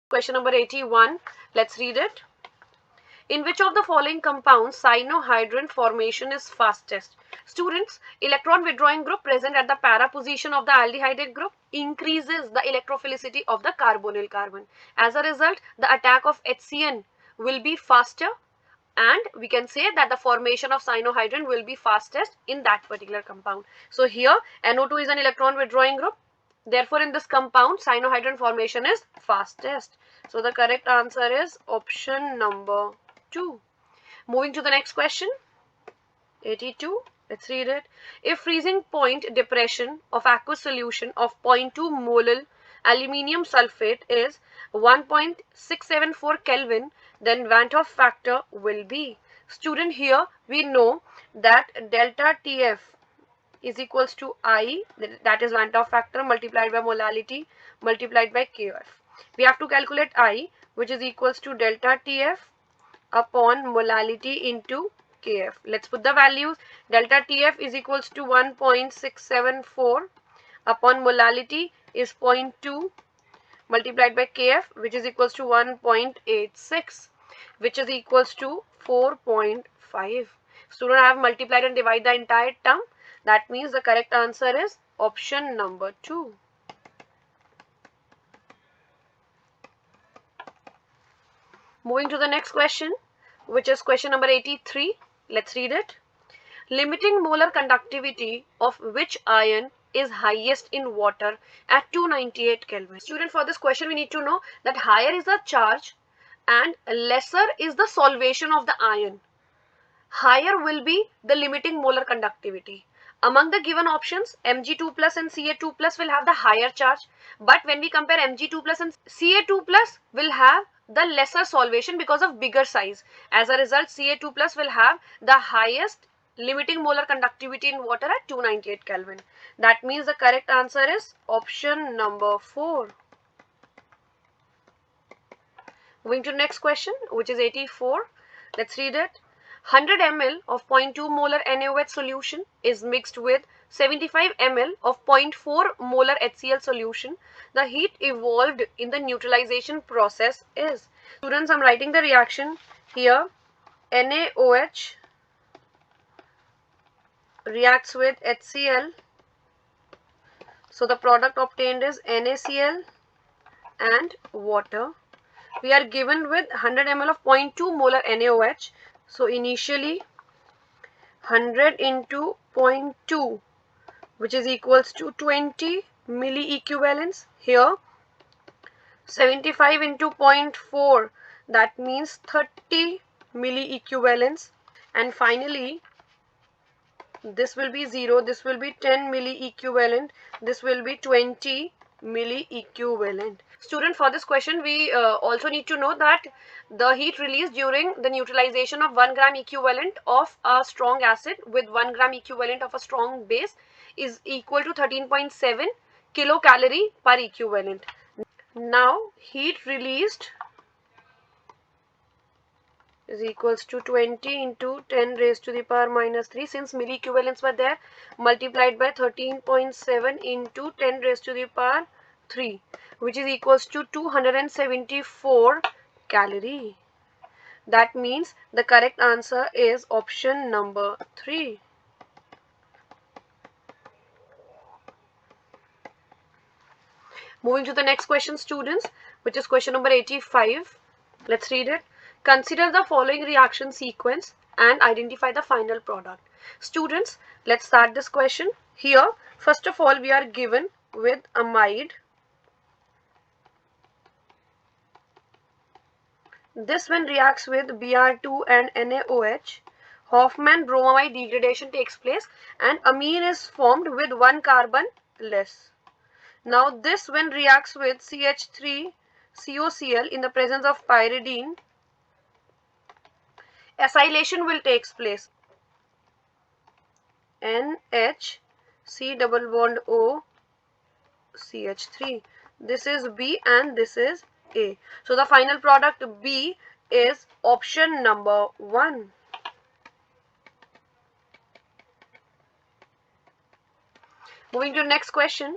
Question number 81. Let's read it. In which of the following compounds cyanohydrin formation is fastest? Students, electron withdrawing group present at the para position of the aldehyde group increases the electrophilicity of the carbonyl carbon. As a result, the attack of HCN will be faster, and we can say that the formation of cyanohydrin will be fastest in that particular compound. So here NO2 is an electron withdrawing group. Therefore, in this compound, cyanohydrin formation is fastest. So the correct answer is option number 2. Moving to the next question, 82. Let's read it. If freezing point depression of aqueous solution of 0.2 molar aluminium sulfate is 1.674 Kelvin, then Van 't Hoff factor will be. Student, here we know that delta TF is equals to I, that is Van 't Hoff factor, multiplied by molality multiplied by KF. We have to calculate I, which is equals to delta TF upon molality into KF. Let's put the values. Delta TF is equals to 1.674 upon molality is 0.2 multiplied by KF, which is equals to 1.86, which is equals to 4.5. Student, I have multiplied and divided the entire term. That means the correct answer is option number 2. Moving to the next question, which is question number 83. Let's read it. Limiting molar conductivity of which ion is highest in water at 298 Kelvin? Student, for this question we need to know that higher is the charge and lesser is the solvation of the ion. Higher will be the limiting molar conductivity. Among the given options, Mg2 plus and Ca2 plus will have the higher charge, but when we compare Mg2 plus and Ca2 plus will have the lesser solvation because of bigger size. As a result, Ca2 plus will have the highest limiting molar conductivity in water at 298 Kelvin. That means the correct answer is option number 4. Moving to next question, which is 84. Let's read it. 100 ml of 0.2 molar NaOH solution is mixed with 75 ml of 0.4 molar HCl solution. The heat evolved in the neutralization process is. Students, I'm writing the reaction here. NaOH reacts with HCl. So the product obtained is NaCl and water. We are given with 100 ml of 0.2 molar NaOH. So initially 100 into 0.2, which is equals to 20 milliequivalents. Here 75 into 0.4, that means 30 milliequivalents. And finally this will be 0, this will be 10 milliequivalent, this will be 20 milliequivalent. Student, for this question we also need to know that the heat released during the neutralization of 1 gram equivalent of a strong acid with 1 gram equivalent of a strong base is equal to 13.7 kilocalorie per equivalent. Now heat released is equals to 20 into 10 raised to the power minus 3, since milliequivalents were there, multiplied by 13.7 into 10 raised to the power 3, which is equals to 274 calorie. That means the correct answer is option number 3. Moving to the next question, students, which is question number 85. Let's read it. Consider the following reaction sequence and identify the final product. Students, let's start this question. Here, first of all, we are given with amide. This one reacts with Br2 and NaOH. Hofmann bromide degradation takes place and amine is formed with 1 carbon less. Now this one reacts with CH3COCl in the presence of pyridine. Acylation will take place. NH C double bond O CH3. This is B and this is A. So the final product B is option number 1. Moving to the next question,